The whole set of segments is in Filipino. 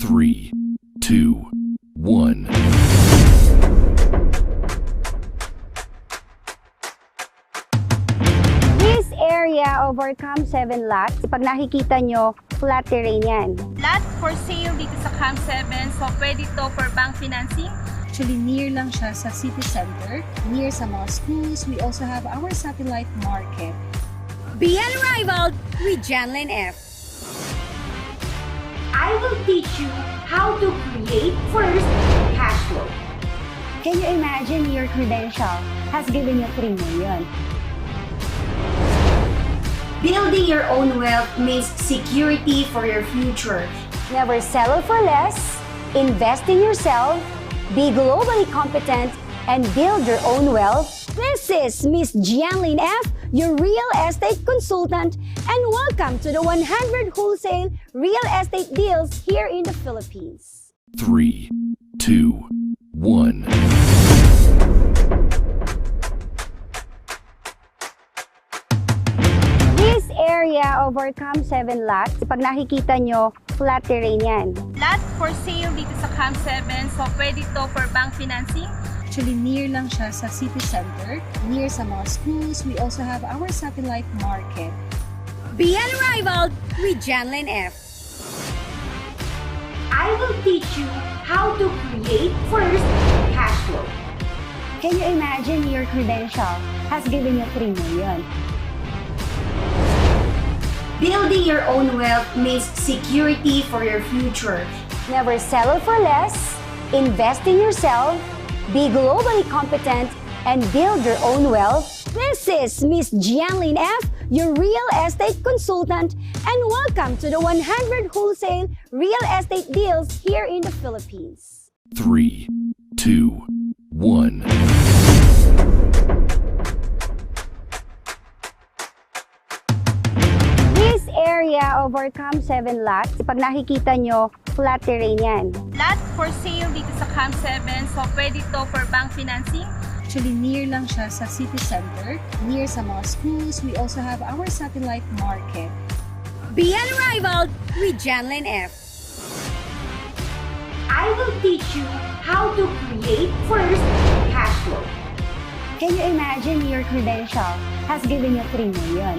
3, 2, 1. This area of our Camp 7 lot, pag nakikita nyo, flat terrain yan. Lot for sale dito sa Camp 7, so pwede to for bank financing. Actually, near lang siya sa city center, near sa mga schools. We also have our satellite market. Be Unrivaled with Janlyn F. I will teach you how to create first cash flow. Can you imagine your credential has given you 3 million? Building your own wealth means security for your future. Never settle for less, invest in yourself, be globally competent, and build your own wealth. This is Miss Janlyn F, your real estate consultant, and welcome to the 100 wholesale real estate deals here in the Philippines. 3, 2, 1. This area of our Camp 7 lot, pag nakikita nyo, flat terrain yan. Lot for sale dito sa Camp 7, so pwede to for bank financing. Actually, near lang siya sa city center, near sa mga schools. We also have our satellite market. Be Unrivaled with Janlyn F. I will teach you how to create first cash flow. Can you imagine your credential has given you 3 million? Building your own wealth means security for your future. Never settle for less, invest in yourself, be globally competent, and build your own wealth. This is Miss Janlyn F, your real estate consultant, and welcome to the 100 wholesale real estate deals here in the Philippines. 3, 2, 1. This area of our Camp 7 lot, pag nakikita nyo, flat terrain yan. Lot for sale dito sa Camp 7, so pwede to for bank financing. Actually, near lang siya sa city center, near sa mga schools. We also have our satellite market. Be Unrivaled with Janlyn F. I will teach you how to create first cash flow. Can you imagine your credential has given you 3 million?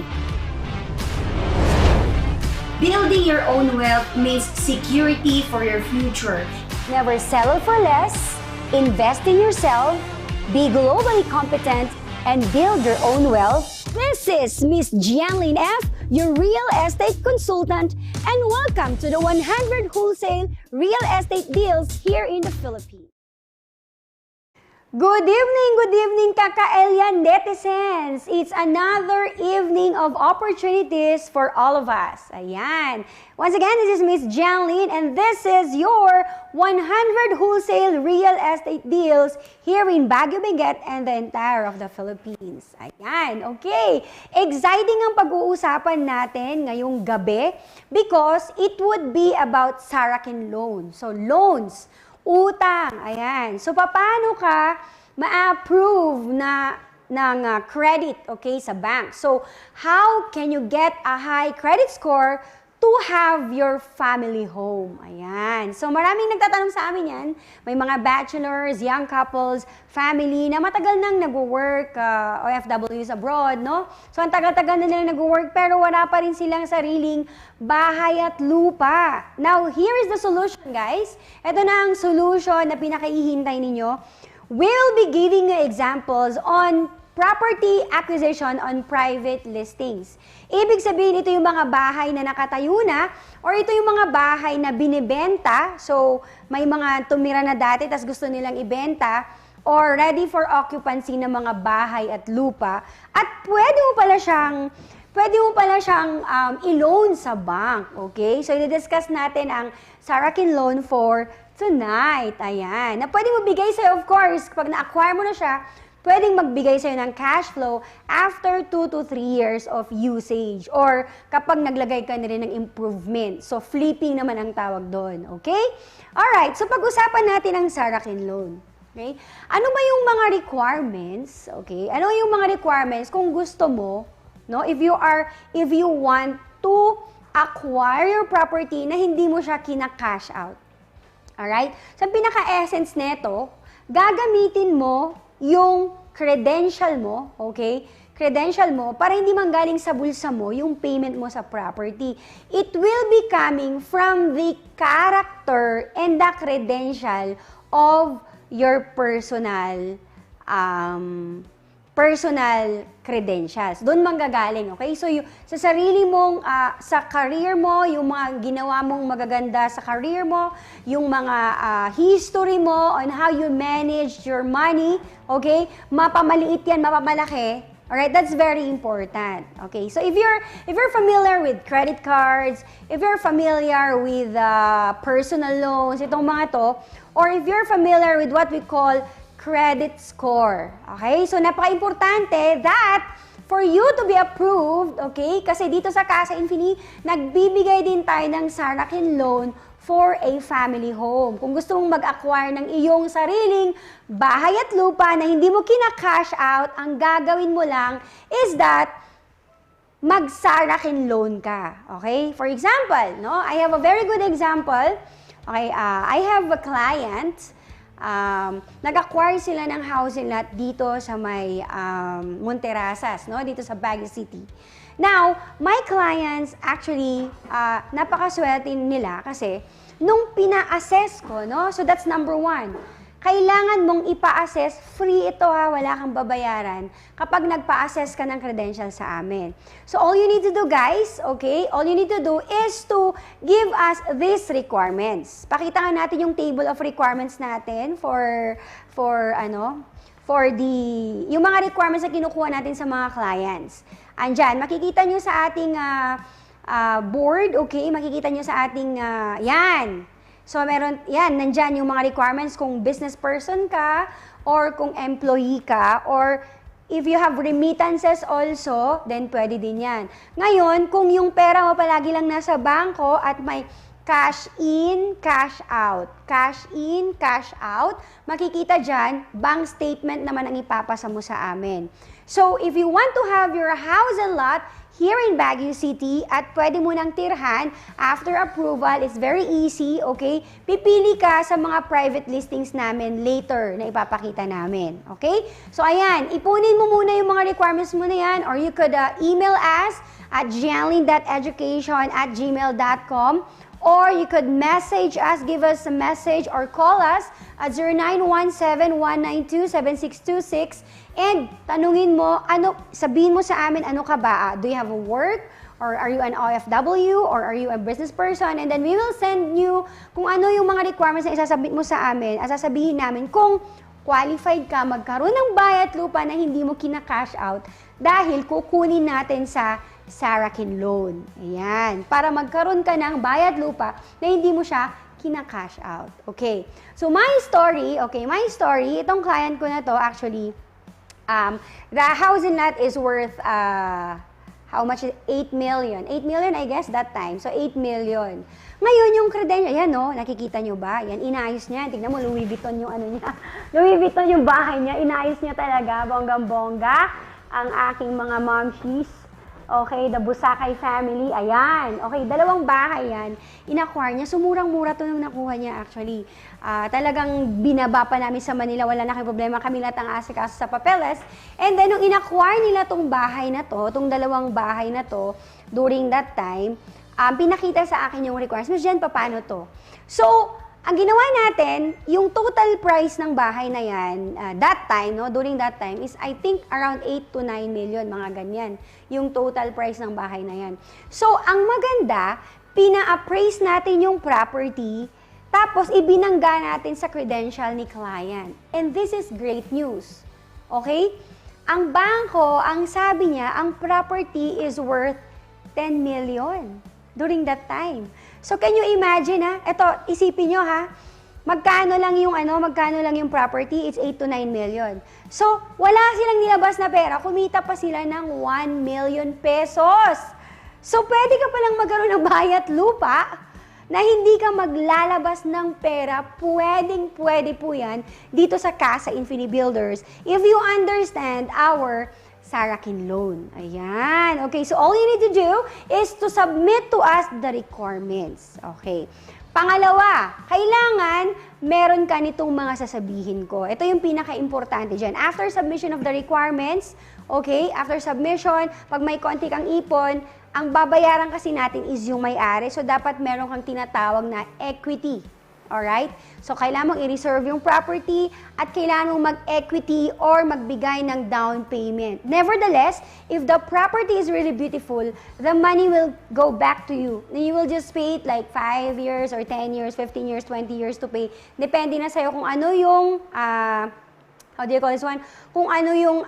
Building your own wealth means security for your future. Never settle for less, invest in yourself, be globally competent, and build your own wealth. This is Miss Janlyn F, your real estate consultant, and welcome to the 100 wholesale real estate deals here in the Philippines. Good evening, Kaka-Elian netizens! It's another evening of opportunities for all of us. Ayan. Once again, this is Miss Janlyn, and this is your 100 wholesale real estate deals here in Baguio, Benguet, and the entire of the Philippines. Ayan, okay. Exciting ang pag-uusapan natin ngayong gabi because it would be about Sarakin loan. So, loans. Utang, ayan. So, paano ka ma-approve ng credit, okay, sa bank? So, how can you get a high credit score to have your family home? Ayan. So, maraming nagtatanong sa amin yan. May mga bachelors, young couples, family na matagal nang nag-work, OFWs abroad, no? So, ang tagal-tagal na nila nag-work pero wala pa rin silang sariling bahay at lupa. Now, here is the solution, guys. Ito na ang solution na pinakaihintay ninyo. We'll be giving you examples on property acquisition on private listings. Ibig sabihin, ito yung mga bahay na nakatayo na or ito yung mga bahay na binibenta. So, may mga tumira na dati tas gusto nilang ibenta or ready for occupancy ng mga bahay at lupa. At pwede mo pala siyang i-loan sa bank, okay? So, i-discuss natin ang Sarakin loan for tonight. Ayan. Na pwede mo bigay sa'yo, of course, kapag na-acquire mo na siya, pwedeng magbigay sa'yo ng cash flow after 2 to 3 years of usage or kapag naglagay ka na rin ng improvement. So, flipping naman ang tawag doon, okay? Alright, so pag-usapan natin ang Sarakin loan. Okay? Ano ba yung mga requirements? Okay? Ano yung mga requirements kung gusto mo, no? If you want to acquire your property na hindi mo siya kina-cash out. Alright? So, ang pinaka-essence nito, gagamitin mo yung credential mo, okay? Credential mo para hindi manggaling sa bulsa mo yung payment mo sa property. It will be coming from the character and the credential of your personal credentials. Doon manggagaling, okay? So, sa sarili mong, sa career mo, yung mga ginawa mong magaganda sa career mo, yung mga history mo on how you manage your money, okay? Mapamaliit yan, mapamalaki. Alright, that's very important. Okay, so if you're familiar with credit cards, if you're familiar with personal loans, itong mga to, or if you're familiar with what we call credit score. Okay? So, napaka-importante that for you to be approved, okay? Kasi dito sa Casa Infinity, nagbibigay din tayo ng Sarakin loan for a family home. Kung gusto mong mag-acquire ng iyong sariling bahay at lupa na hindi mo kina-cash out, ang gagawin mo lang is that mag-Sarakin loan ka. Okay? For example, no? I have a very good example. Okay, I have a client. Nag-acquire sila ng housing lot dito sa may Monterasas, no? Dito sa Baguio City. Now, my clients actually, napakaswerte nila kasi nung pina-assess ko, no? So that's number one. Kailangan mong ipa-assess, free ito ha, wala kang babayaran kapag nagpa-assess ka ng credentials sa amin. So all you need to do guys, okay, all you need to do is to give us these requirements. Pakita nga natin yung table of requirements natin yung mga requirements na kinukuha natin sa mga clients. Andyan, makikita nyo sa ating board, okay, makikita nyo sa ating, yan. So, nandyan yung mga requirements kung business person ka, or kung employee ka, or if you have remittances also, then pwede din yan. Ngayon, kung yung pera mo palagi lang nasa bangko at may cash in, cash out, makikita dyan, bank statement naman ang ipapasa mo sa amin. So, if you want to have your house and lot here in Baguio City at pwede mo nang tirhan after approval, it's very easy, okay? Pipili ka sa mga private listings namin later na ipapakita namin, okay? So ayan, ipunin mo muna yung mga requirements mo na yan, or you could email us at janlyn.education@gmail.com, or you could message us, give us a message, or call us at 0917-192-7626. And tanungin mo, sabihin mo sa amin, ano ka ba? Do you have a work? Or are you an OFW? Or are you a business person? And then we will send you kung ano yung mga requirements na isasabit mo sa amin. At sasabihin namin kung qualified ka magkaroon ng bayat lupa na hindi mo kina-cash out dahil kukunin natin sa Sarakin loan. Ayan. Para magkaroon ka ng bayat lupa na hindi mo siya kina-cash out. Okay. So my story, itong client ko na to actually, the housing lot is worth, how much? 8 million. 8 million, I guess, that time. So, 8 million. Ngayon, yung credential, yan no, nakikita nyo ba? Yan, inayos niya. Tignan mo, Louis Vuitton yung ano niya. Louis Vuitton yung bahay niya. Inayos niya talaga, bonggang-bongga. Ang aking mga momshies. Okay, the Busakay family, ayan. Okay, 2 bahay yan. In-acquire niya. Sumurang-mura to nung nakuha niya actually. Talagang binaba pa namin sa Manila. Wala na kayong problema. Kami lahat ang asikaso sa papeles. And then, nung in-acquire nila tong bahay na to, tong 2 bahay na to, during that time, pinakita sa akin yung requirements. Diyan, paano to? So, ang ginawa natin, yung total price ng bahay na yan, that time, no, during that time, is I think around 8 to 9 million, mga ganyan, yung total price ng bahay na yan. So, ang maganda, pina-appraise natin yung property, tapos ibinangga natin sa credential ni client. And this is great news. Okay? Ang bangko, ang sabi niya, ang property is worth 10 million during that time. So, can you imagine, ha? Ito, isipin nyo, ha? Magkano lang yung property? It's 8 to 9 million. So, wala silang nilabas na pera. Kumita pa sila ng 1 million pesos. So, pwede ka palang magkaroon ng bayat lupa na hindi ka maglalabas ng pera. Pwedeng-pwede po yan dito sa Casa Infinity Builders if you understand our Sarakin loan. Ayan. Okay, so all you need to do is to submit to us the requirements. Okay. Pangalawa, kailangan meron ka nitong mga sasabihin ko. Ito yung pinaka-importante dyan. After submission of the requirements, okay, after submission, pag may konti kang ipon, ang babayaran kasi natin is yung may-ari. So, dapat meron kang tinatawag na equity. Alright? So, kailangan mong i-reserve yung property at kailangan mong mag-equity or magbigay ng down payment. Nevertheless, if the property is really beautiful, the money will go back to you. You will just pay it like 5 years or 10 years, 15 years, 20 years to pay. Depende na sa'yo kung ano yung, how do you call this one? Kung ano yung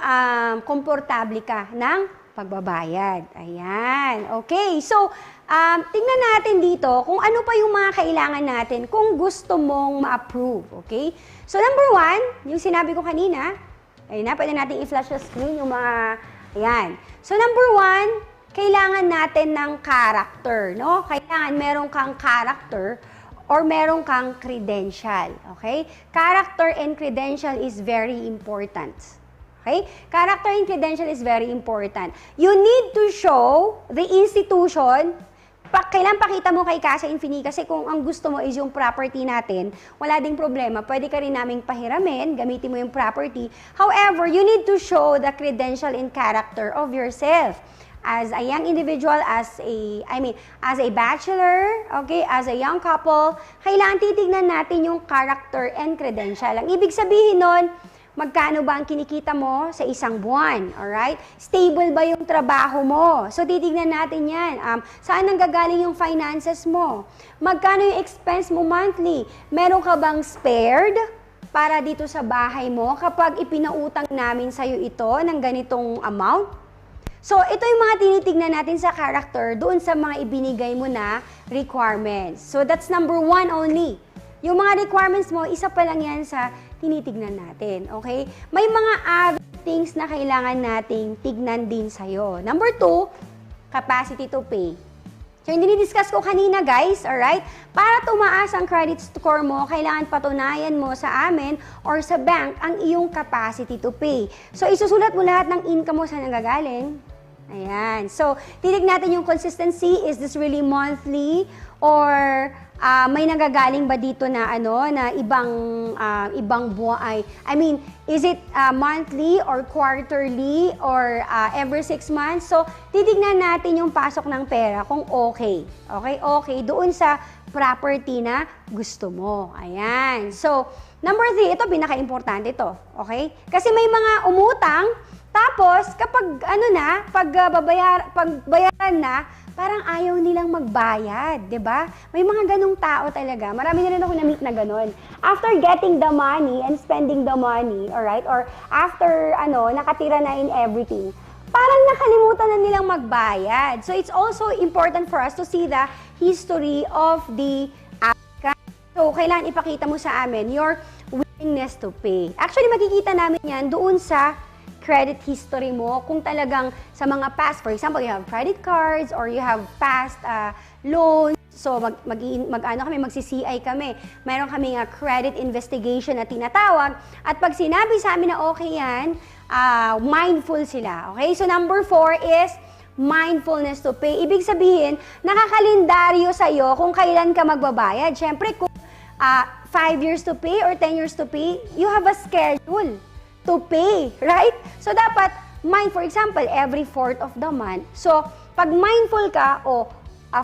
komportable ka ng pagbabayad. Ayan. Okay. So, tingnan natin dito kung ano pa yung mga kailangan natin kung gusto mong ma-approve. Okay? So, number 1, yung sinabi ko kanina, ayun na, pwede natin i-flash sa screen yung mga, ayan. So, number 1, kailangan natin ng character, no? Kailangan meron kang character or meron kang credential. Okay? Character and credential is very important. Okay? Character and credential is very important. You need to show the institution, kailan pakita mo kay Casa Infini kasi kung ang gusto mo is yung property natin, wala ding problema. Pwede ka rin naming pahiramin, gamitin mo yung property. However, you need to show the credential and character of yourself. As a young individual, as a bachelor, okay, as a young couple, kailangan titignan natin yung character and credential. Ang ibig sabihin nun, magkano ba ang kinikita mo sa isang buwan? Alright? Stable ba yung trabaho mo? So, titignan natin yan. Saan nanggagaling yung finances mo? Magkano yung expense mo monthly? Meron ka bang spared para dito sa bahay mo kapag ipinautang namin sa'yo ito ng ganitong amount? So, ito yung mga tinitignan natin sa character doon sa mga ibinigay mo na requirements. So, that's number 1 only. Yung mga requirements mo, isa pa lang yan sa tinitignan natin, okay? May mga other things na kailangan nating tignan din sa'yo. Number 2, capacity to pay. So, yung dinidiscuss ko kanina, guys, alright? Para tumaas ang credit score mo, kailangan patunayan mo sa amin or sa bank ang iyong capacity to pay. So, isusulat mo lahat ng income mo sa nanggagaling. Ayan. So, titignan natin yung consistency. Is this really monthly or may nagagaling ba dito na na ibang buwan? Is it monthly or quarterly or every 6 months? So, titignan natin yung pasok ng pera kung okay. Okay doon sa property na gusto mo. Ayan. So, number 3, ito pinaka-importante ito. Okay? Kasi may mga umutang, tapos kapag pagbayaran na, parang ayaw nilang magbayad, 'di ba? May mga ganung tao talaga. Marami na rin ako na-meet na ganun. After getting the money and spending the money, alright? Or after nakatira na in everything, parang nakalimutan na nilang magbayad. So it's also important for us to see the history of the applicant. So kailangan ipakita mo sa amin your willingness to pay. Actually, makikita namin yan doon sa credit history mo, kung talagang sa mga past, for example, you have credit cards or you have past loans. So, magsi-CI kami. Mayroon kami credit investigation na tinatawag. At pag sinabi sa amin na okay yan, mindful sila. Okay? So, number 4 is mindfulness to pay. Ibig sabihin, nakakalendaryo sa'yo kung kailan ka magbabayad. Siyempre, kung 5 years to pay or 10 years to pay, you have a schedule to pay, right? So, dapat, for example, every 4th of the month. So, pag mindful ka,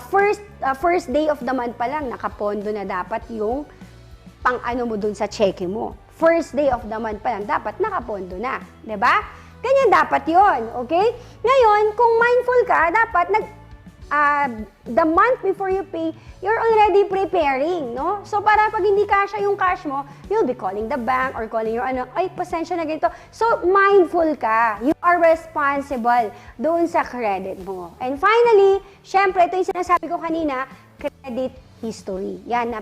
first day of the month pa lang, nakapondo na dapat yung pang-ano mo dun sa cheque mo. First day of the month pa lang, dapat nakapondo na. Diba? Ganyan dapat yon, okay? Ngayon, kung mindful ka, dapat the month before you pay, you're already preparing, no? So, para pag hindi kasya yung cash mo, you'll be calling the bank or calling your pasensya na ganito. So, mindful ka. You are responsible doon sa credit mo. And finally, syempre, ito yung sinasabi ko kanina, credit history. Yan,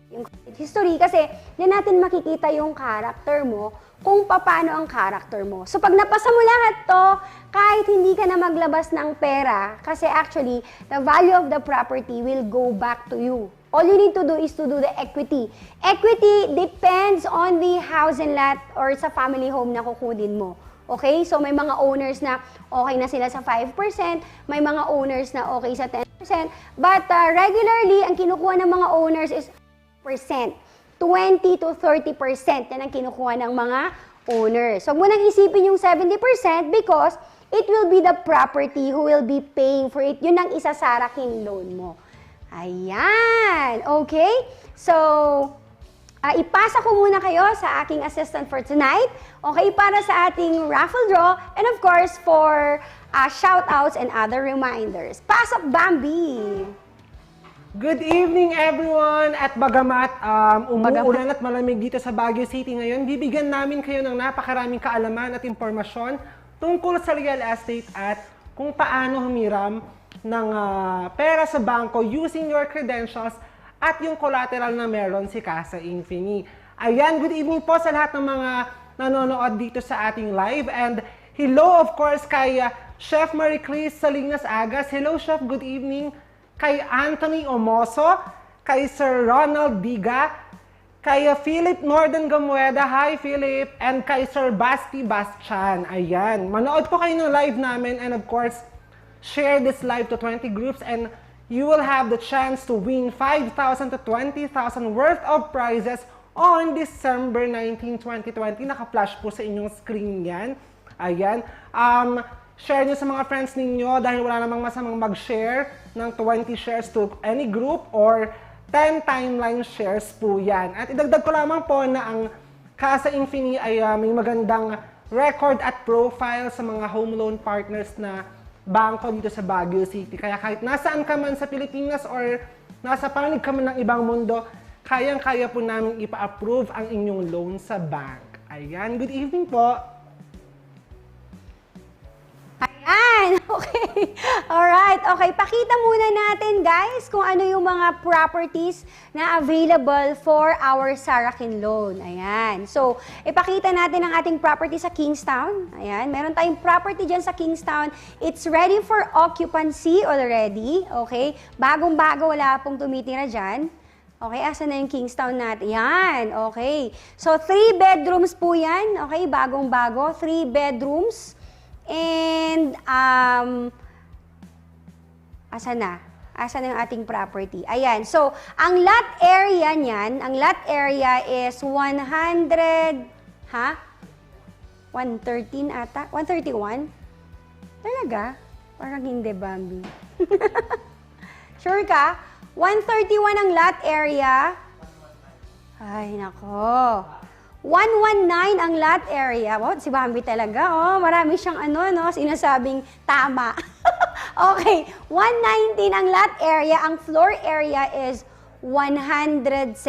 yung credit history kasi yan natin makikita yung character mo kung paano ang character mo. So, pag napasa mo lahat to, kahit hindi ka na maglabas ng pera, kasi actually, the value of the property will go back to you. All you need to do is to do the equity. Equity depends on the house and lot or sa family home na kukunin mo. Okay? So, may mga owners na okay na sila sa 5%, may mga owners na okay sa 10%, But regularly, ang kinukuha ng mga owners is percent. 20 to 30% yan ang kinukuha ng mga owners. So, huwag mo nang isipin yung 70% because it will be the property who will be paying for it. Yun ang isasaraking loan mo. Ayan. Okay? So, ipasa ko muna kayo sa aking assistant for tonight. Okay? Para sa ating raffle draw. And of course, for shout-outs and other reminders. Pasok, Bambi! Good evening everyone! At bagamat umuulan at malamig dito sa Baguio City ngayon, bibigyan namin kayo ng napakaraming kaalaman at impormasyon tungkol sa real estate at kung paano humiram ng pera sa bangko using your credentials at yung collateral na meron si Casa Infini. Ayan, good evening po sa lahat ng mga nanonood dito sa ating live. And hello of course kay Chef Marie Cris Salinas Agas. Hello Chef, good evening. Kay Anthony Omoso, kay Sir Ronald Diga, kay Philip Norden Gamueda, hi Philip, and kay Sir Basti Bastian. Ayan, manood po kayo ng live namin and of course, share this live to 20 groups and you will have the chance to win 5,000 to 20,000 worth of prizes on December 19, 2020. Naka-flash po sa inyong screen yan. Ayan. Share nyo sa mga friends ninyo dahil wala namang masamang mag-share ng 20 shares to any group or 10 timeline shares po yan. At idagdag ko lamang po na ang Casa Infini ay may magandang record at profile sa mga home loan partners na bangko dito sa Baguio City. Kaya kahit nasaan ka man sa Pilipinas or nasa panig ka man ng ibang mundo, kayang-kaya po namin ipa-approve ang inyong loan sa bank. Ayan, good evening po! Ayan, okay. Alright, okay. Pakita muna natin, guys, kung ano yung mga properties na available for our Sarakin loan. Ayan. So, ipakita natin ang ating property sa Kingstown. Ayan, meron tayong property dyan sa Kingstown. It's ready for occupancy already. Okay? Bagong-bago, wala pong tumitira dyan. Okay, asan na yung Kingstown natin? Yan, okay. So, 3 bedrooms po yan. Okay, bagong-bago. 3 bedrooms. And, asan na? Asan na yung ating property? Ayan. So, ang lot area niyan, ang lot area is 113 ata? 131? Talaga? Parang hindi, Bambi. Sure ka? 131 ang lot area. Ay, nako. 119 ang lot area. Wow, si Bambi talaga, oh. Marami siyang sinasabing tama. Okay, 119 ang lot area. Ang floor area is 117.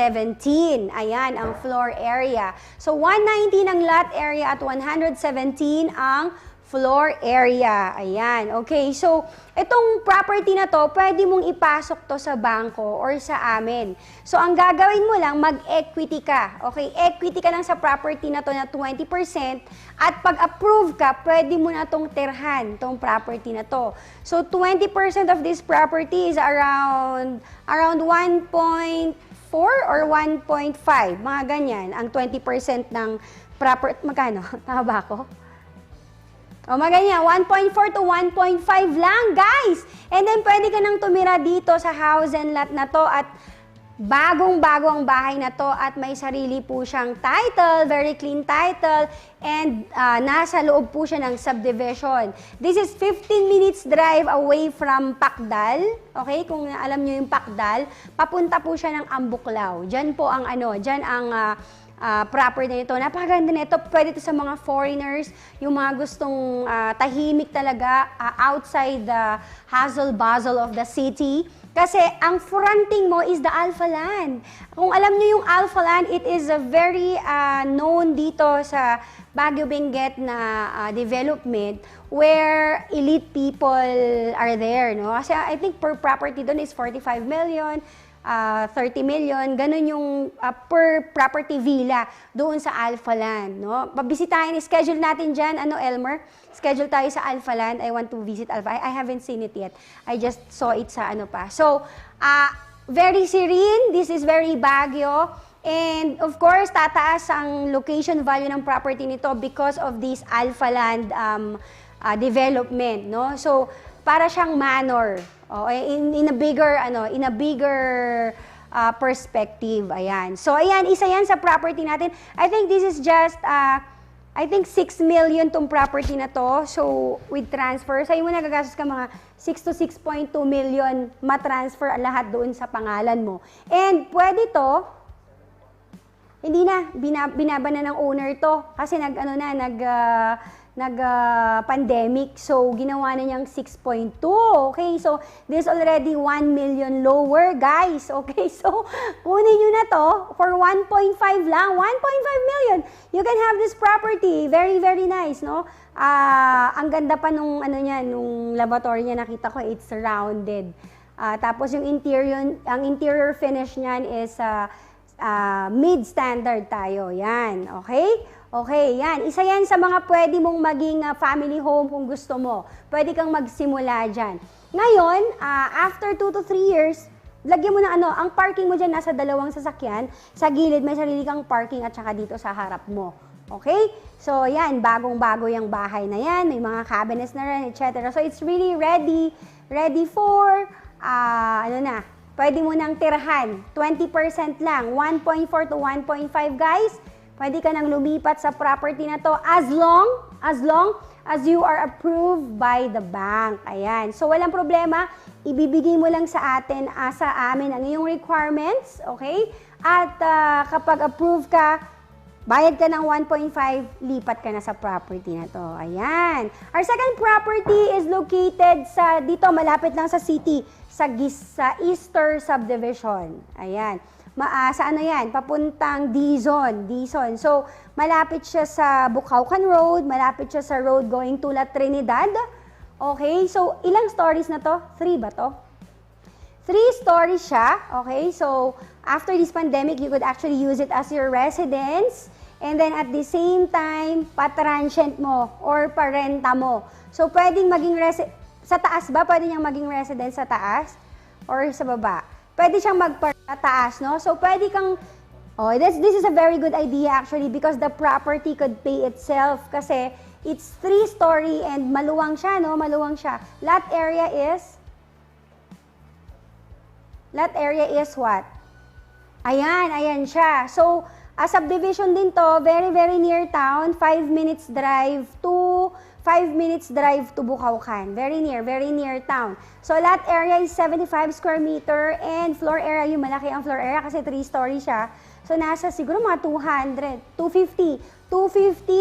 Ayan, ang floor area. So, 119 ang lot area at 117 ang floor area. Ayan, okay. So, itong property na to, pwede mong ipasok to sa bangko or sa amin. So, ang gagawin mo lang, mag-equity ka. Okay, equity ka lang sa property na to na 20% at pag-approve ka, pwede mo na tong tirhan, tong property na to. So, 20% of this property is around 1.4 or 1.5, mga ganyan. Ang 20% ng property, magkano? Tama ba ako? O maganya, 1.4 to 1.5 lang, guys! And then, pwede ka nang tumira dito sa house and lot na to at bagong-bago ang bahay na to at may sarili po siyang title, very clean title, and nasa loob po siya ng subdivision. This is 15 minutes drive away from Pakdal. Okay, kung alam nyo yung Pakdal, papunta po siya ng Ambuklaw. Diyan po ang dyan ang property nito. Napakaganda nito. Pwede ito sa mga foreigners, yung mga gustong tahimik talaga outside the hustle-bustle of the city. Kasi ang fronting mo is the Alpha Land. Kung alam niyo yung Alpha Land, it is a very known dito sa Baguio Benguet na development where elite people are there. No? Kasi I think per property doon is 45 million. 30 million, ganun yung per property villa doon sa Alpha Land, no? Pabisitahin, schedule natin dyan, Elmer? Schedule tayo sa Alpha Land. I want to visit Alpha. I haven't seen it yet. I just saw it sa pa. So, very serene. This is very Baguio. And of course, tataas ang location value ng property nito because of this Alpha Land development, no? So, para siyang manor. Oh, in a bigger perspective. Ayan. So, ayan, isa yan sa property natin. I think this is just, I think 6 million tong property na to. So, with transfer, sa'yo mo nagagastos ka mga 6 to 6.2 million matransfer lahat doon sa pangalan mo. And pwede to, hindi na, binaba na ng owner to. Kasi pandemic. So, ginawa na niyang 6.2. Okay, so, this already 1 million lower, guys. Okay, so, kunin nyo na to for 1.5 lang. 1.5 million. You can have this property. Very, very nice, no? Ang ganda pa nung, nung laboratory niya, nakita ko, it's rounded. Tapos, yung ang interior finish niyan is mid-standard tayo. Yan, okay? Okay, yan. Isa yan sa mga pwede mong maging family home kung gusto mo. Pwede kang magsimula dyan. Ngayon, after 2 to 3 years, lagyan mo ng ang parking mo dyan nasa 2 sasakyan. Sa gilid, may sarili kang parking at saka dito sa harap mo. Okay? So, yan. Bagong-bago yung bahay na yan. May mga cabinets na rin, etc. So, it's really ready for, pwede mo nang tirahan. 20% lang. 1.4 to 1.5, guys. Pwede ka nang lumipat sa property na to as long as you are approved by the bank. Ayan. So, walang problema. Ibibigay mo lang sa amin ang iyong requirements. Okay? At kapag approve ka, bayad ka ng 1.5, lipat ka na sa property na to. Ayan. Our second property is located dito, malapit lang sa city, sa Easter Subdivision. Ayan. Sa yan? Papuntang Dizon. So, malapit siya sa Bukaucan Road, malapit siya sa road going to La Trinidad. Okay, so ilang stories na to? 3 ba to? 3 stories siya. Okay, so after this pandemic, you could actually use it as your residence. And then at the same time, patransient mo or parenta mo. So, pwedeng maging sa taas ba? Pwede niyang maging residence sa taas or sa baba? Pwede siyang magpataas, no? So, pwede kang, this is a very good idea actually because the property could pay itself kasi it's 3-story and maluwang siya, no? Maluwang siya. Lot area is what? Ayan siya. So, a subdivision din to, very, very near town, 5 minutes drive to Bukaucan. Very near town. So, lot area is 75 square meter and floor area, yung malaki ang floor area kasi 3-story siya. So, nasa siguro mga 250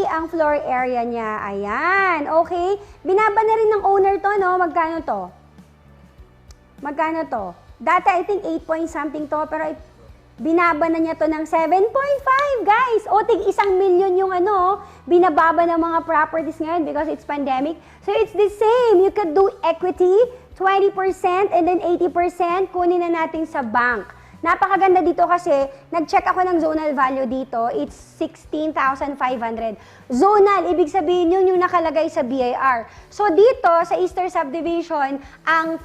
ang floor area niya. Ayan, okay. Binaba na rin ng owner to, no? Magkano to? Dati, I think 8 point something to, pero binaba na niya to ng 7.5, guys. O, tig 1 million yung binababa ng mga properties ngayon because it's pandemic. So, it's the same. You could do equity, 20% and then 80% kunin na natin sa bank. Napakaganda dito kasi, nag-check ako ng zonal value dito, it's 16,500. Zonal, ibig sabihin yun yung nakalagay sa BIR. So dito, sa Easter Subdivision, ang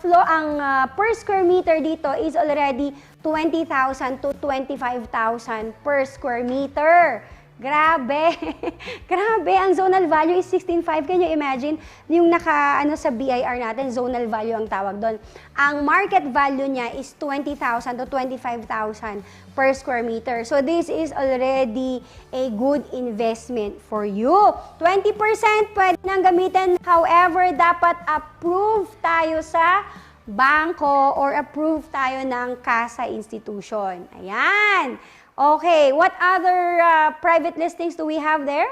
per square meter dito is already 20,000 to 25,000 per square meter. Grabe! Grabe! Ang zonal value is 16.5. Can you imagine? Yung sa BIR natin, zonal value ang tawag doon. Ang market value niya is 20,000 to 25,000 per square meter. So, this is already a good investment for you. 20% pwede nang gamitin. However, dapat approve tayo sa bangko or approve tayo ng CASA institution. Ayan! Okay, what other private listings do we have there?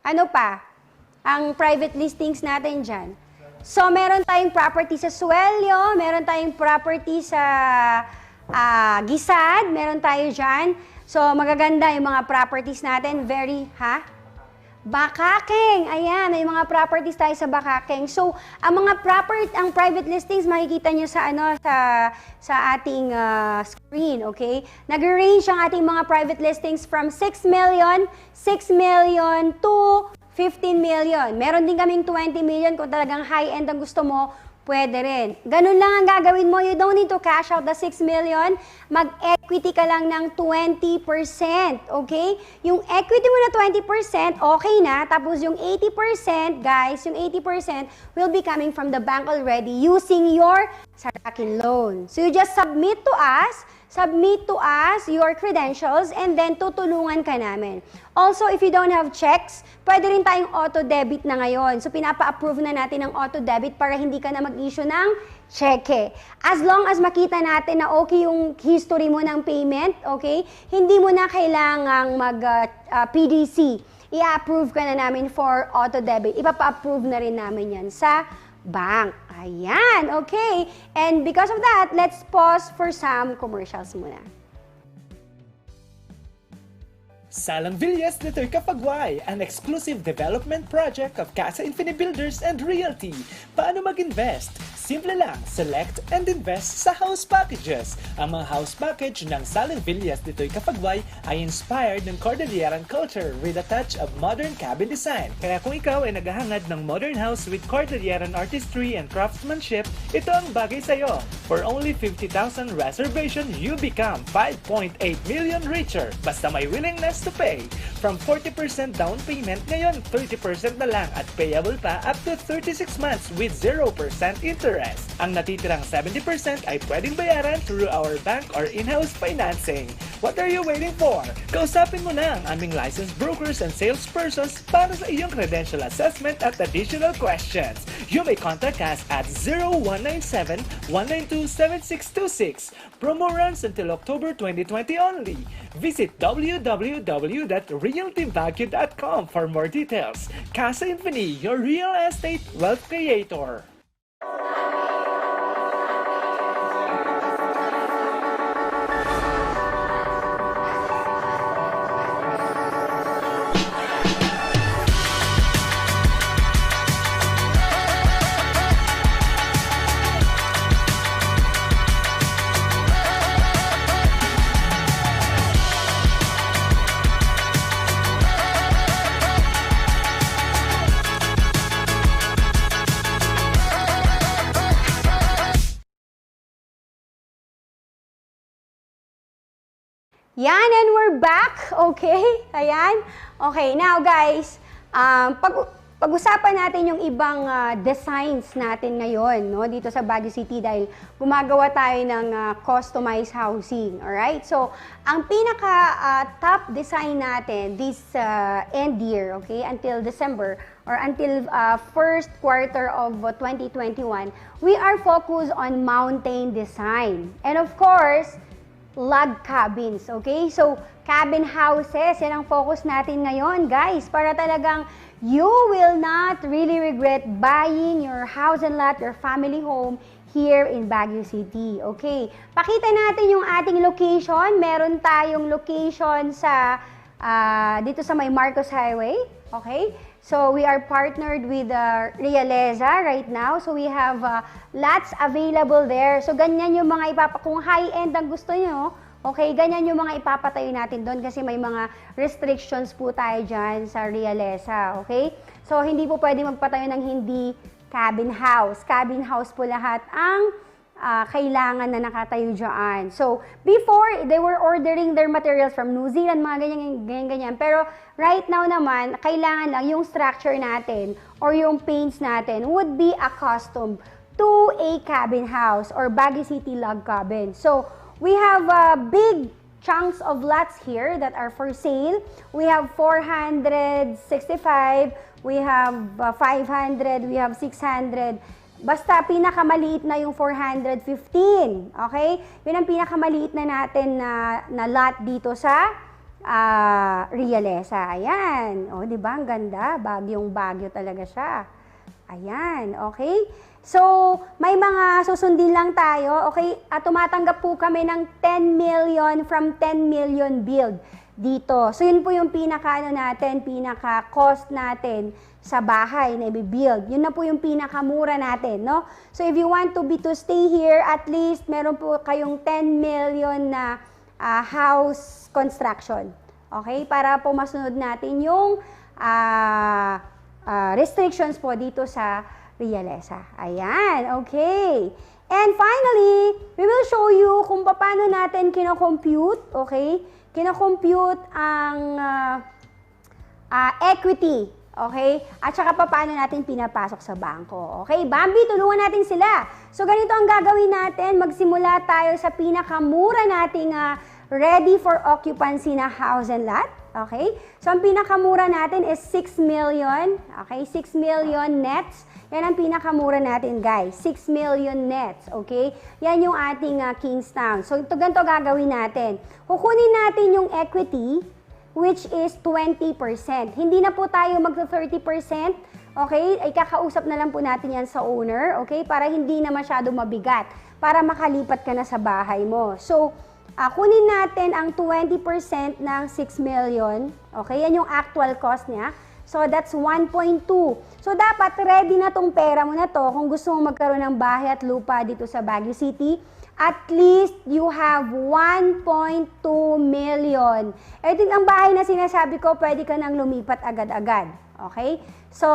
Ano pa? Ang private listings natin dyan. So, meron tayong property sa Suelyo, meron tayong property sa Gisad, meron tayo dyan. So, magaganda yung mga properties natin. Bakakeng. Ayan, may mga properties tayo sa Bakakeng. So, ang private listings makikita nyo sa ating screen, okay? Nag-range ang ating mga private listings from 6 million to 15 million. Meron din kaming 20 million kung talagang high-end ang gusto mo, pwede rin. Ganun lang ang gagawin mo. You don't need to cash out the 6 million. Mag-equity ka lang ng 20%. Okay? Yung equity mo na 20%, okay na. Tapos yung 80%, guys, yung 80% will be coming from the bank already using your Sarakin loan. So you just submit to us your credentials, and then tutulungan ka namin. Also, if you don't have checks, pwede rin tayong auto-debit na ngayon. So, pinapa-approve na natin ng auto-debit para hindi ka na mag-issue ng cheque. As long as makita natin na okay yung history mo ng payment, okay, hindi mo na kailangang mag-PDC. I-approve ka na namin for auto-debit. Ipapa-approve na rin namin yan sa bank. Ayan, okay. And because of that, let's pause for some commercials muna. Salang Villas de Kapagway, an exclusive development project of Casa Infini Builders and Realty. Paano mag-invest? Simple lang, select and invest sa house packages. Ang mga house package ng Salang Villas de Kapagway ay inspired ng Cordilleran culture with a touch of modern cabin design. Kaya kung ikaw ay naghahangad ng modern house with Cordilleran artistry and craftsmanship, ito ang bagay sa'yo. For only 50,000 reservation, you become 5.8 million richer. Basta may willingness to pay. From 40% down payment, ngayon 30% na lang at payable pa up to 36 months with 0% interest. Ang natitirang 70% ay pwedeng bayaran through our bank or in-house financing. What are you waiting for? Kausapin mo na ang aming licensed brokers and salespersons para sa iyong credential assessment at additional questions. You may contact us at 0197-192-7626. Promo runs until October 2020 only. Visit www.realtybaguio.com for more details. Casa Infini, your real estate wealth creator. Yan, and we're back. Okay? Ayan. Okay, now guys, pag-usapan natin yung ibang designs natin ngayon, no, dito sa Baguio City dahil gumagawa tayo ng customized housing. Alright? So, ang pinaka-top design natin this end year, okay, until December or until first quarter of 2021, we are focused on mountain design. And of course, log cabins, okay? So, cabin houses, yan ang focus natin ngayon, guys, para talagang you will not really regret buying your house and lot, your family home here in Baguio City, okay? Pakita natin yung ating location. Meron tayong location sa, dito sa may Marcos Highway, okay? So, we are partnered with Realeza right now. So, we have lots available there. So, ganyan yung mga kung high-end ang gusto nyo, okay, ganyan yung mga ipapatayo natin doon kasi may mga restrictions po tayo dyan sa Realeza, okay? So, hindi po pwede magpatayo ng hindi cabin house. Cabin house po lahat ang kailangan na nakatayo dyan. So, before, they were ordering their materials from New Zealand, mga ganyan. Pero, right now naman, kailangan lang yung structure natin or yung paints natin would be accustomed to a cabin house or Baguio City log cabin. So, we have big chunks of lots here that are for sale. We have 465, we have 500, we have 600. Basta pinakamaliit na yung 415, okay? Yun ang pinakamaliit na natin na lot dito sa Realeza. Ayan. O, di ba? Ang ganda. Bagyong-bagyo talaga siya. Ayan. Okay? So, may mga susundin lang tayo. Okay? At tumatanggap po kami ng 10 million from 10 million build dito. So, yun po yung pinaka-cost natin sa bahay na i-build. Yun na po yung pinakamura natin, no? So, if you want to stay here, at least meron po kayong 10 million na house construction. Okay? Para po masunod natin yung restrictions po dito sa Realesa. Ayan, okay. And finally, we will show you kung paano natin kino-compute, okay? Kino-compute ang equity, okay? At saka paano natin pinapasok sa bangko. Okay, Bambi, tulungan natin sila. So, ganito ang gagawin natin. Magsimula tayo sa pinakamura nating ready for occupancy na house and lot. Okay? So, ang pinakamura natin is 6 million. Okay? 6 million nets. Yan ang pinakamura natin, guys. 6 million nets. Okay? Yan yung ating Kingstown. So, ito ganito gagawin natin. Kukunin natin yung equity, which is 20%. Hindi na po tayo magsa 30%. Okay? Ay kakausap na lang po natin yan sa owner. Okay? Para hindi na masyado mabigat. Para makalipat ka na sa bahay mo. So, kunin natin ang 20% ng 6 million. Okay? Yan yung actual cost niya. So, that's 1.2. So, dapat ready na tong pera mo na to kung gusto mong magkaroon ng bahay at lupa dito sa Baguio City. At least, you have 1.2 million. Ito ang bahay na sinasabi ko, pwede ka nang lumipat agad-agad. Okay? So,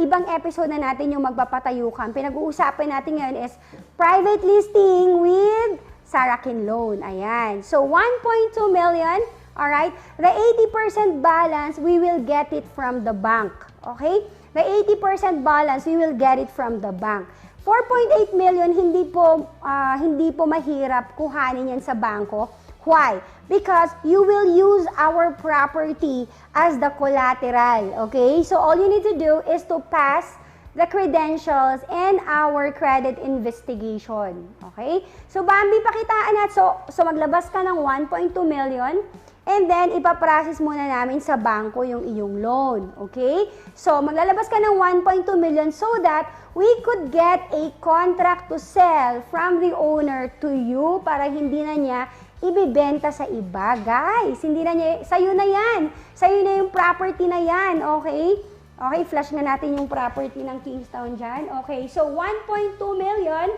ibang episode na natin yung magpapatayukan. Pinag-uusapan natin ngayon is private listing with Sarakin loan. Ayan. So, 1.2 million. Alright? The 80% balance, we will get it from the bank. Okay? The 80% balance, we will get it from the bank. 4.8 million, hindi po mahirap kuhanin yan sa bangko. Why? Because you will use our property as the collateral. Okay? So, all you need to do is to pass the credentials and our credit investigation. Okay? So, Bambi, pakitaan natin. So maglabas ka ng 1.2 million and then ipaprocess muna namin sa bangko yung iyong loan. Okay? So, maglalabas ka ng 1.2 million so that we could get a contract to sell from the owner to you para hindi na niya ibibenta sa iba. Guys, hindi na niya, sa'yo na yan. Sa'yo na yung property na yan. Okay? Okay, flash na natin yung property ng Kingstown dyan. Okay, so 1.2 million.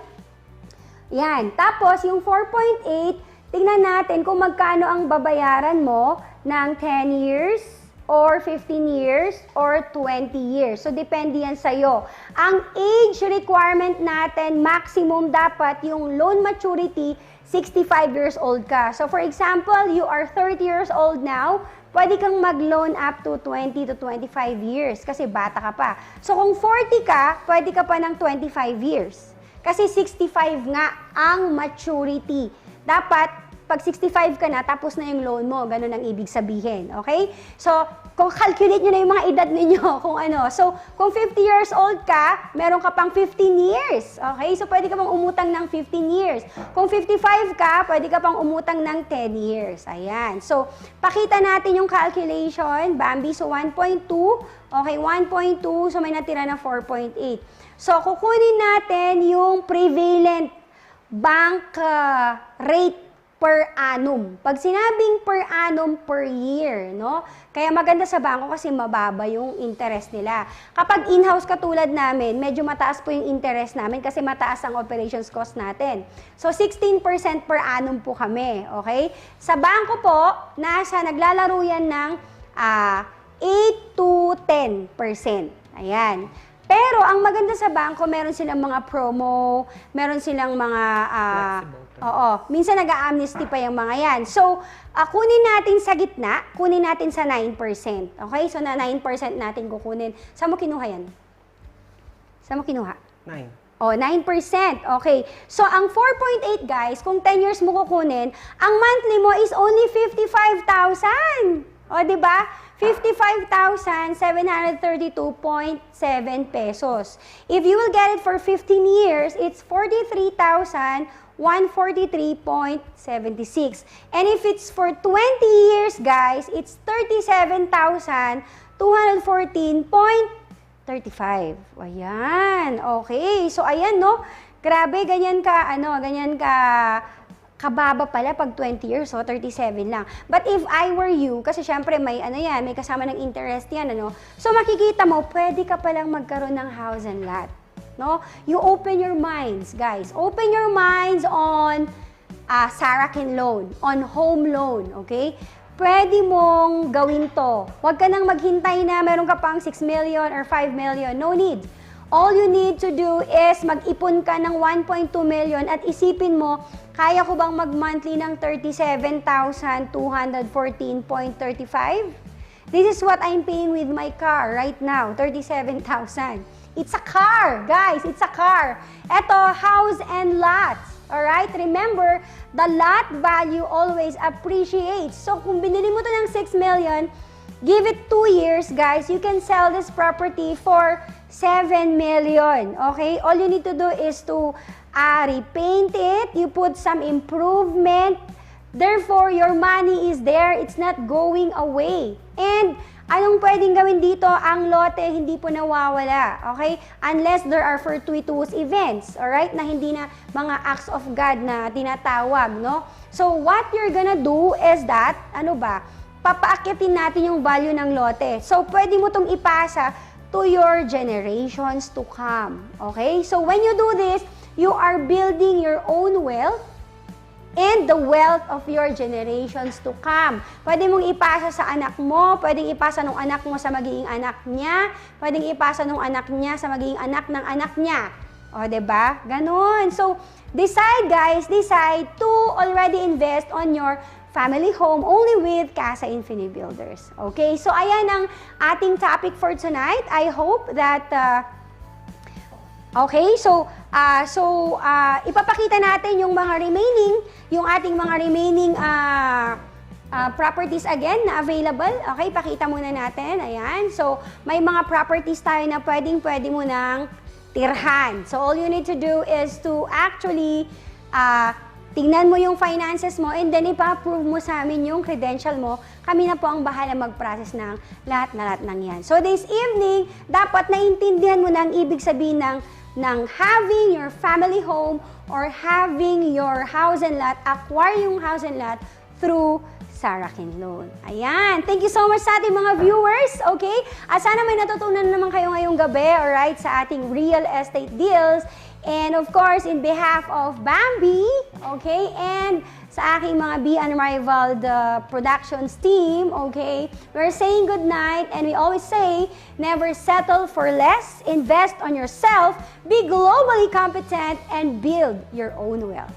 Yan. Tapos, yung 4.8, tingnan natin kung magkano ang babayaran mo ng 10 years, or 15 years, or 20 years. So, depende yan sa'yo. Ang age requirement natin, maximum dapat yung loan maturity, 65 years old ka. So, for example, you are 30 years old now, pwede kang mag-loan up to 20 to 25 years kasi bata ka pa. So, kung 40 ka, pwede ka pa ng 25 years. Kasi 65 nga ang maturity. Dapat, pag 65 ka na, tapos na yung loan mo. Ganun ang ibig sabihin. Okay? So, kung calculate nyo na yung mga edad ninyo, kung ano. So, kung 50 years old ka, meron ka pang 15 years. Okay? So, pwede ka pang umutang ng 15 years. Kung 55 ka, pwede ka pang umutang ng 10 years. Ayan. So, pakita natin yung calculation. Bambi, so 1.2. Okay, 1.2. So, may natira na 4.8. So, kukunin natin yung prevalent bank rate per annum. Pag sinabing per annum, per year, no? Kaya maganda sa bangko kasi mababa yung interest nila. Kapag in-house katulad namin, medyo mataas po yung interest namin kasi mataas ang operations cost natin. So, 16% per annum po kami, okay? Sa bangko po, naglalaro yan ng 8 to 10%. Ayan. Pero, ang maganda sa bangko, meron silang mga promo, meron silang mga minsan nag-a-amnesty pa yung mga yan. So, kunin natin sa gitna, kunin natin sa 9%. Okay? So, na 9% natin kukunin. Saan mo kinuha yan? Saan mo kinuha? 9. 9%. Okay. So, ang 4.8, guys, kung 10 years mo kukunin, ang monthly mo is only 55,000. O, di ba? 55,732.7 pesos. If you will get it for 15 years, it's 43,143.76. And if it's for 20 years, guys, it's 37,214.35. Ayan. Okay. So, ayan, no? Grabe, ganyan ka, kababa pala pag 20 years, so 37 lang. But if I were you, kasi syempre may may kasama ng interest yan, So makikita mo, pwede ka palang magkaroon ng house and lot. No? You open your minds, guys. Open your minds on Sarakin loan, on home loan, okay? pwede mong gawin to. Huwag ka nang maghintay na meron ka pang 6 million or 5 million. No need. All you need to do is mag-ipon ka ng 1.2 million at isipin mo, kaya ko bang mag-monthly ng 37,214.35? This is what I'm paying with my car right now, 37,000. It's a car, guys. It's a car. Ito, house and lots. Alright? Remember, the lot value always appreciates. So, kung binili mo to ng 6 million, give it 2 years, guys, you can sell this property for 7 million. Okay? All you need to do is to repaint it. You put some improvement. Therefore, your money is there. It's not going away. And anong pwedeng gawin dito? Ang lote hindi po nawawala. Okay? Unless there are fortuitous events. Alright? Na hindi na mga acts of God na tinatawag. No? So, what you're gonna do is that, papaakyatin natin yung value ng lote. So, pwede mo itong ipasa to your generations to come. Okay? So, when you do this, you are building your own wealth and the wealth of your generations to come. Pwede mong ipasa sa anak mo, pwedeng ipasa ng anak mo sa magiging anak niya, pwedeng ipasa ng anak niya sa magiging anak ng anak niya. O, diba? Ganon. So, decide guys, decide to already invest on your family home only with Casa Infinibuilders. Okay? So, ayan ang ating topic for tonight. I hope that okay, so ipapakita natin yung ating mga remaining properties again na available. Okay, pakita muna natin. Ayan. So, may mga properties tayo na pwede mo nang tirhan. So, all you need to do is to actually tingnan mo yung finances mo and then ipa-approve mo sa amin yung credential mo. Kami na po ang bahala mag-process ng lahat ng yan. So this evening, dapat naintindihan mo na ang ibig sabihin ng having your family home or having your house and lot, acquire yung house and lot through Sarakin Loan. Ayan. Thank you so much sa ating mga viewers. Okay? At sana may natutunan naman kayo ngayong gabi, alright, sa ating real estate deals. And of course, in behalf of Bambi, okay, and sa aking mga Be Unrivaled Productions team, okay, we're saying good night and we always say, never settle for less, invest on yourself, be globally competent, and build your own wealth.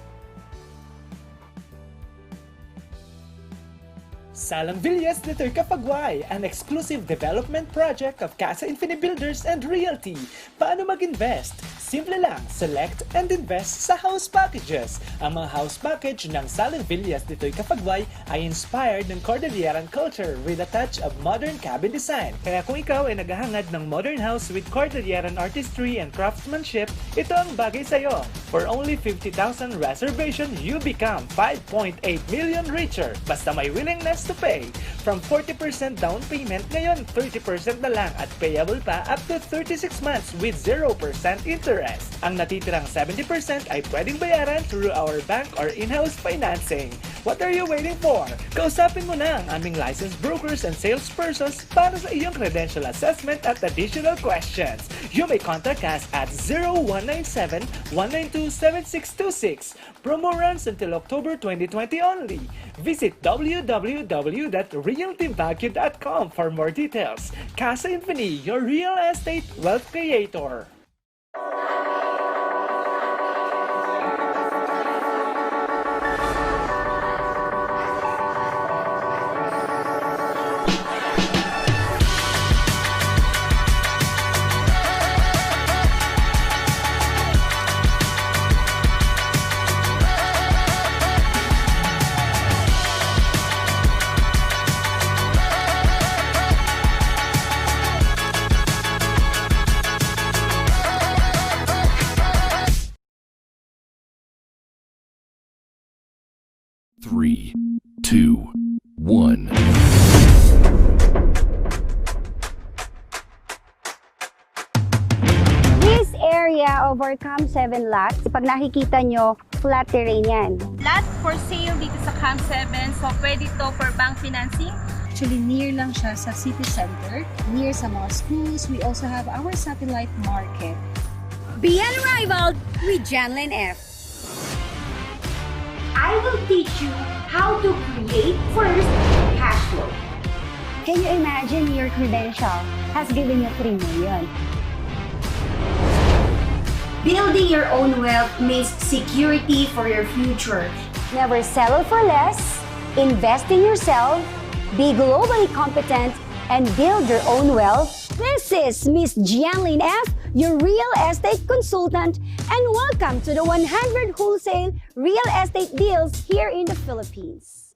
Salang Villas de Capaguay, an exclusive development project of Casa Infinibuilders and Realty. Paano mag-invest? Simple lang, select and invest sa house packages. Ang mga house package ng Salang Villas de Capaguay ay inspired ng Cordilleran culture with a touch of modern cabin design. Kaya kung ikaw ay naghahangad ng modern house with Cordilleran artistry and craftsmanship, ito ang bagay sa'yo. For only 50,000 reservation, you become 5.8 million richer. Basta may willingness to pay. From 40% down payment, ngayon 30% na lang at payable pa up to 36 months with 0% interest. Ang natitirang 70% ay pwedeng bayaran through our bank or in-house financing. What are you waiting for? Kausapin mo na ang aming licensed brokers and salespersons para sa iyong credential assessment at additional questions. You may contact us at 0197-192-7626. Promo runs until October 2020 only. Visit www.realtybaguio.com for more details. Casa Infini, your real estate wealth creator. Three, two, one. This area of our Cam 7 lots, pag nakikita nyo, flat terrain yan. Lot for sale dito sa Cam 7, so pwede to for bank financing. Actually, near lang siya sa city center, near sa mga schools. We also have our satellite market. Be Unrivaled with Janlyn F. I will teach you how to create first cash flow. Can you imagine your credential has given you 3 million? Building your own wealth means security for your future. Never settle for less, invest in yourself, be globally competent, and build your own wealth. This is Miss Jianlin F., your real estate consultant, and welcome to the 100 Wholesale Real Estate Deals here in the Philippines.